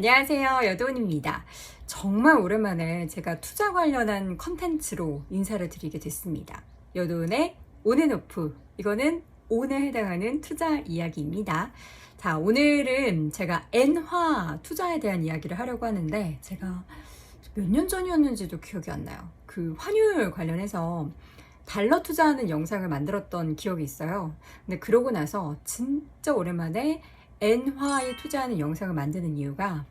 안녕하세요, 여도은입니다. 정말 오랜만에 제가 투자 관련한 컨텐츠로 인사를 드리게 됐습니다. 여도은의 온앤오프, 이거는 온에 해당하는 투자 이야기입니다. 자, 오늘은 제가 엔화 투자에 대한 이야기를 하려고 하는데, 제가 몇 년 전이었는지도 기억이 안 나요. 그 환율 관련해서 달러 투자하는 영상을 만들었던 기억이 있어요. 근데 그러고 나서 진짜 오랜만에 엔화에 투자하는 영상을 만드는 이유가,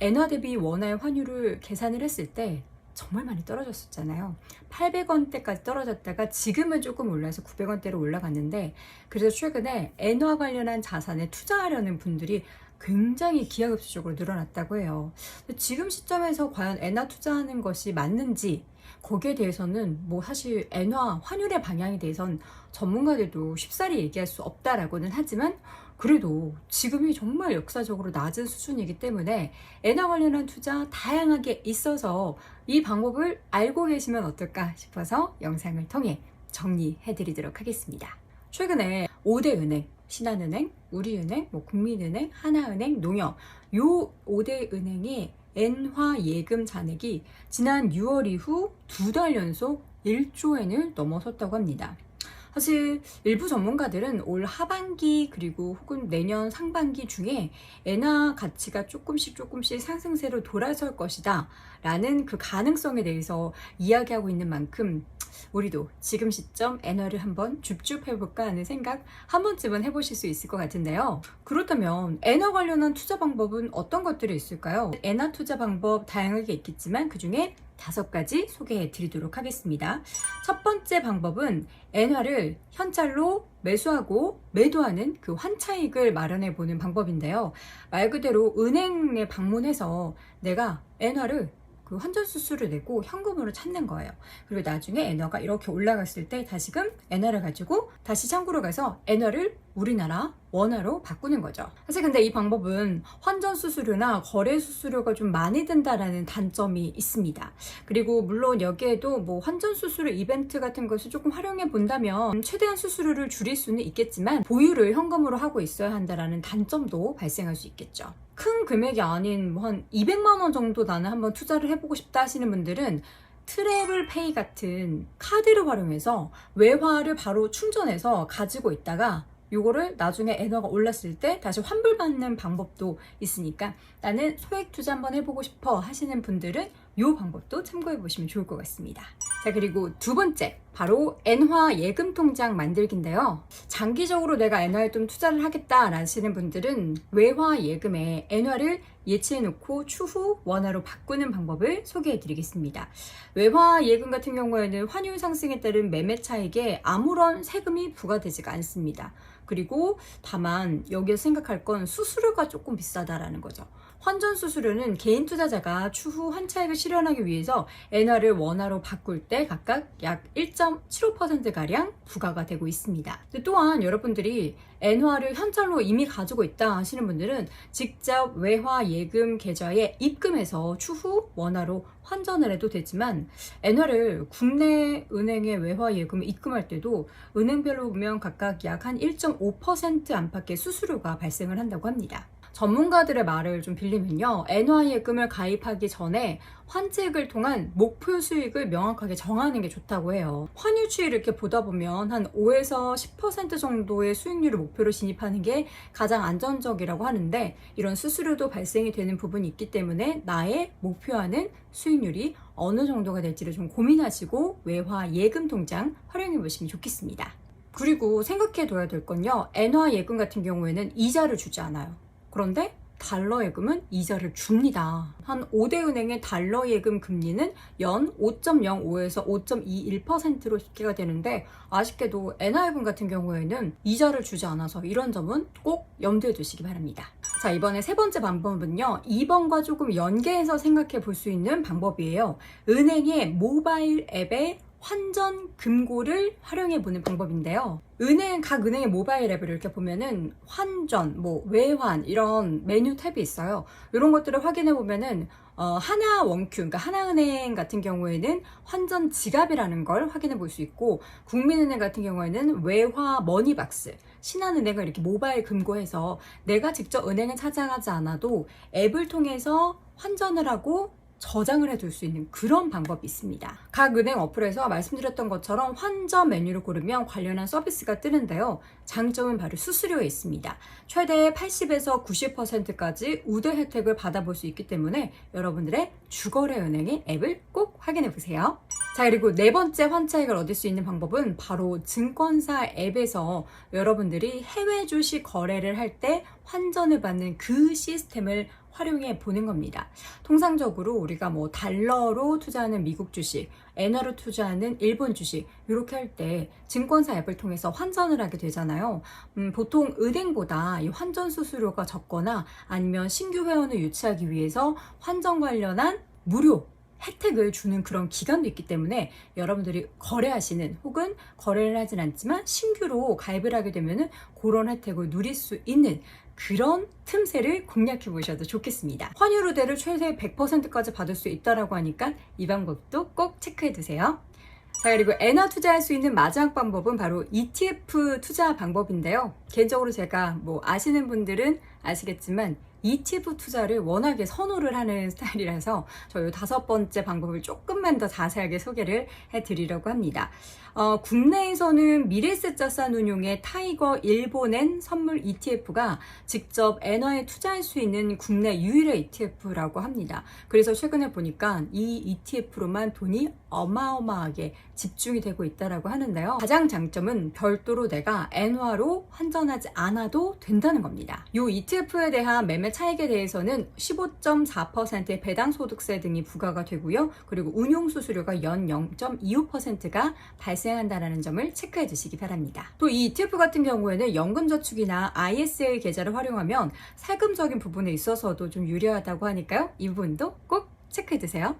엔화 대비 원화의 환율을 계산을 했을 때 정말 많이 떨어졌었잖아요. 800원대까지 떨어졌다가 지금은 조금 올라서 900원대로 올라갔는데, 그래서 최근에 엔화 관련한 자산에 투자하려는 분들이 굉장히 기하급수적으로 늘어났다고 해요. 지금 시점에서 과연 엔화 투자하는 것이 맞는지, 거기에 대해서는 뭐 사실 엔화 환율의 방향에 대해선 전문가들도 쉽사리 얘기할 수 없다라고는 하지만, 그래도 지금이 정말 역사적으로 낮은 수준이기 때문에 엔화 관련한 투자 다양하게 있어서 이 방법을 알고 계시면 어떨까 싶어서 영상을 통해 정리해 드리도록 하겠습니다. 최근에 5대 은행, 신한은행, 우리은행, 국민은행, 하나은행, 농협, 요 5대 은행의 엔화 예금 잔액이 지난 6월 이후 2달 연속 1조엔을 넘어섰다고 합니다. 사실 일부 전문가들은 올 하반기 그리고 혹은 내년 상반기 중에 엔화 가치가 조금씩 상승세로 돌아설 것이다 라는 그 가능성에 대해서 이야기하고 있는 만큼, 우리도 지금 시점 엔화를 한번 줍줍해볼까 하는 생각 한 번쯤은 해보실 수 있을 것 같은데요. 그렇다면 엔화 관련한 투자 방법은 어떤 것들이 있을까요? 엔화 투자 방법 다양하게 있겠지만 그 중에 5가지 소개해 드리도록 하겠습니다. 첫 번째 방법은 엔화를 현찰로 매수하고 매도하는 그 환차익을 마련해 보는 방법인데요. 말 그대로 은행에 방문해서 내가 엔화를 그 환전 수수료를 내고 현금으로 찾는 거예요. 그리고 나중에 엔화가 이렇게 올라갔을 때 다시금 엔화를 가지고 다시 창구로 가서 엔화를 우리나라 원화로 바꾸는 거죠. 사실 근데 이 방법은 환전 수수료나 거래 수수료가 좀 많이 든다라는 단점이 있습니다. 그리고 물론 여기에도 뭐 환전 수수료 이벤트 같은 것을 조금 활용해 본다면 최대한 수수료를 줄일 수는 있겠지만 보유를 현금으로 하고 있어야 한다라는 단점도 발생할 수 있겠죠. 큰 금액이 아닌 한 200만 원 정도 나는 한번 투자를 해보고 싶다 하시는 분들은 트래블페이 같은 카드를 활용해서 외화를 바로 충전해서 가지고 있다가 요거를 나중에 엔화가 올랐을 때 다시 환불받는 방법도 있으니까 나는 소액 투자 한번 해보고 싶어 하시는 분들은 요 방법도 참고해 보시면 좋을 것 같습니다. 자, 그리고 두 번째, 바로 엔화 예금 통장 만들기인데요. 장기적으로 내가 엔화에 좀 투자를 하겠다 하시는 분들은 외화 예금에 엔화를 예치해 놓고 추후 원화로 바꾸는 방법을 소개해 드리겠습니다. 외화 예금 같은 경우에는 환율 상승에 따른 매매 차익에 아무런 세금이 부과되지가 않습니다. 그리고 다만 여기서 생각할 건 수수료가 조금 비싸다라는 거죠. 환전 수수료는 개인 투자자가 추후 환차익을 실현하기 위해서 엔화를 원화로 바꿀 때 각각 약 1.75%가량 부과가 되고 있습니다. 또한 여러분들이 엔화를 현찰로 이미 가지고 있다 하시는 분들은 직접 외화 예금 계좌에 입금해서 추후 원화로 환전을 해도 되지만, 엔화를 국내 은행의 외화 예금에 입금할 때도 은행별로 보면 각각 약 한 1.5% 안팎의 수수료가 발생을 한다고 합니다. 전문가들의 말을 좀 빌리면요, 엔화 예금을 가입하기 전에 환책을 통한 목표 수익을 명확하게 정하는 게 좋다고 해요. 환율 추이를 이렇게 보다 보면 한 5에서 10% 정도의 수익률을 목표로 진입하는 게 가장 안전적이라고 하는데, 이런 수수료도 발생이 되는 부분이 있기 때문에 나의 목표하는 수익률이 어느 정도가 될지를 좀 고민하시고 외화 예금 통장 활용해 보시면 좋겠습니다. 그리고 생각해 둬야 될 건요, 엔화 예금 같은 경우에는 이자를 주지 않아요. 그런데 달러 예금은 이자를 줍니다. 한 5대 은행의 달러 예금 금리는 연 5.05에서 5.21%로 집계가 되는데, 아쉽게도 엔화 예금 같은 경우에는 이자를 주지 않아서 이런 점은 꼭 염두에 두시기 바랍니다. 자, 이번에 세 번째 방법은요, 2번과 조금 연계해서 생각해 볼 수 있는 방법이에요. 은행의 모바일 앱에 환전 금고를 활용해 보는 방법인데요. 각 은행의 모바일 앱을 이렇게 보면은 환전, 외환 이런 메뉴 탭이 있어요. 이런 것들을 확인해 보면은 하나원큐, 그러니까 하나은행 같은 경우에는 환전 지갑이라는 걸 확인해 볼 수 있고, 국민은행 같은 경우에는 외화 머니박스, 신한은행을 이렇게 모바일 금고해서 내가 직접 은행에 찾아가지 않아도 앱을 통해서 환전을 하고 저장을 해둘 수 있는 그런 방법이 있습니다. 각 은행 어플에서 말씀드렸던 것처럼 환전 메뉴를 고르면 관련한 서비스가 뜨는데요. 장점은 바로 수수료에 있습니다. 최대 80에서 90%까지 우대 혜택을 받아볼 수 있기 때문에 여러분들의 주거래 은행의 앱을 꼭 확인해 보세요. 자, 그리고 네 번째 환차익을 얻을 수 있는 방법은 바로 증권사 앱에서 여러분들이 해외 주식 거래를 할 때 환전을 받는 그 시스템을 활용해 보는 겁니다. 통상적으로 우리가 뭐 달러로 투자하는 미국 주식, 엔화로 투자하는 일본 주식 이렇게 할 때 증권사 앱을 통해서 환전을 하게 되잖아요. 보통 은행보다 이 환전 수수료가 적거나 아니면 신규 회원을 유치하기 위해서 환전 관련한 무료 혜택을 주는 그런 기간도 있기 때문에 여러분들이 거래하시는 혹은 거래를 하진 않지만 신규로 가입을 하게 되면은 그런 혜택을 누릴 수 있는 그런 틈새를 공략해 보셔도 좋겠습니다. 환율 우대를 최대 100%까지 받을 수 있다라고 하니까 이 방법도 꼭 체크해 두세요. 자, 그리고 엔화 투자할 수 있는 마지막 방법은 바로 ETF 투자 방법인데요. 개인적으로 제가 뭐 아시는 분들은 아시겠지만 ETF 투자를 워낙에 선호를 하는 스타일이라서 저희 5번째 방법을 조금만 더 자세하게 소개를 해드리려고 합니다. 국내에서는 미래에셋자산운용의 타이거 일본엔 선물 ETF가 직접 엔화에 투자할 수 있는 국내 유일의 ETF라고 합니다. 그래서 최근에 보니까 이 ETF로만 돈이 어마어마하게 집중이 되고 있다고 하는데요. 가장 장점은 별도로 내가 엔화로 환전하지 않아도 된다는 겁니다. 이 ETF에 대한 매매 차익에 대해서는 15.4%의 배당소득세 등이 부과가 되고요. 그리고 운용수수료가 연 0.25%가 발생한다는 점을 체크해 주시기 바랍니다. 또 이 ETF 같은 경우에는 연금저축이나 ISA 계좌를 활용하면 세금적인 부분에 있어서도 좀 유리하다고 하니까요. 이 부분도 꼭 체크해 두세요.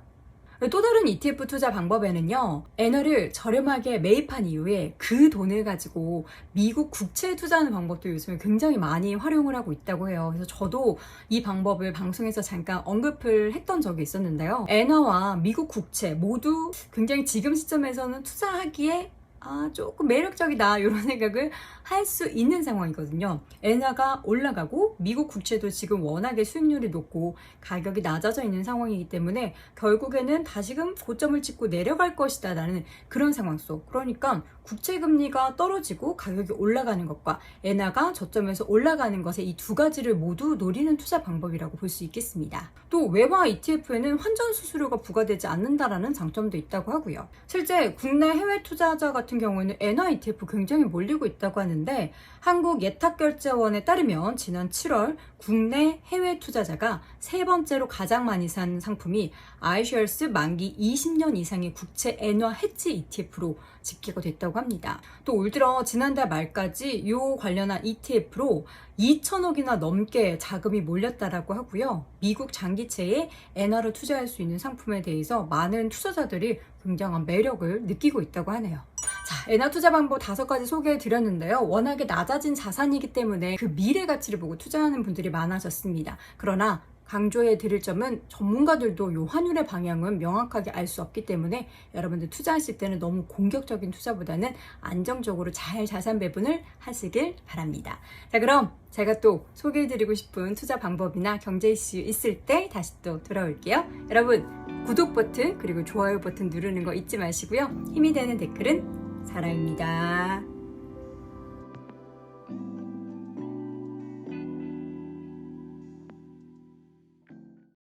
또 다른 ETF 투자 방법에는요, 엔화를 저렴하게 매입한 이후에 그 돈을 가지고 미국 국채에 투자하는 방법도 요즘에 굉장히 많이 활용을 하고 있다고 해요. 그래서 저도 이 방법을 방송에서 잠깐 언급을 했던 적이 있었는데요. 엔화와 미국 국채 모두 굉장히 지금 시점에서는 투자하기에 조금 매력적이다 이런 생각을 할 수 있는 상황이거든요. 엔화가 올라가고 미국 국채도 지금 워낙에 수익률이 높고 가격이 낮아져 있는 상황이기 때문에 결국에는 다시금 고점을 찍고 내려갈 것이다 라는 그런 상황 속, 그러니까 국채 금리가 떨어지고 가격이 올라가는 것과 엔화가 저점에서 올라가는 것의 이 두 가지를 모두 노리는 투자 방법이라고 볼 수 있겠습니다. 또 외화 ETF에는 환전 수수료가 부과되지 않는다라는 장점도 있다고 하고요. 실제 국내 해외 투자자 같은 경우에는 엔화 ETF 굉장히 몰리고 있다고 하는데 한국예탁결제원에 따르면 지난 7월 국내 해외 투자자가 세 번째로 가장 많이 산 상품이 iShares 만기 20년 이상의 국채 엔화 해지 ETF로 집계가 됐다고 합니다. 또 올 들어 지난달 말까지 이 관련한 ETF로 2천억이나 넘게 자금이 몰렸다라고 하고요. 미국 장기채에 엔화로 투자할 수 있는 상품에 대해서 많은 투자자들이 굉장한 매력을 느끼고 있다고 하네요. 자, 엔화 투자 방법 5가지 소개해 드렸는데요. 워낙에 낮아진 자산이기 때문에 그 미래 가치를 보고 투자하는 분들이 많아졌습니다. 그러나 강조해 드릴 점은 전문가들도 이 환율의 방향은 명확하게 알 수 없기 때문에 여러분들 투자하실 때는 너무 공격적인 투자보다는 안정적으로 잘 자산 배분을 하시길 바랍니다. 자, 그럼 제가 또 소개해 드리고 싶은 투자 방법이나 경제 이슈 있을 때 다시 또 돌아올게요. 여러분 구독 버튼 그리고 좋아요 버튼 누르는 거 잊지 마시고요. 힘이 되는 댓글은 사랑입니다.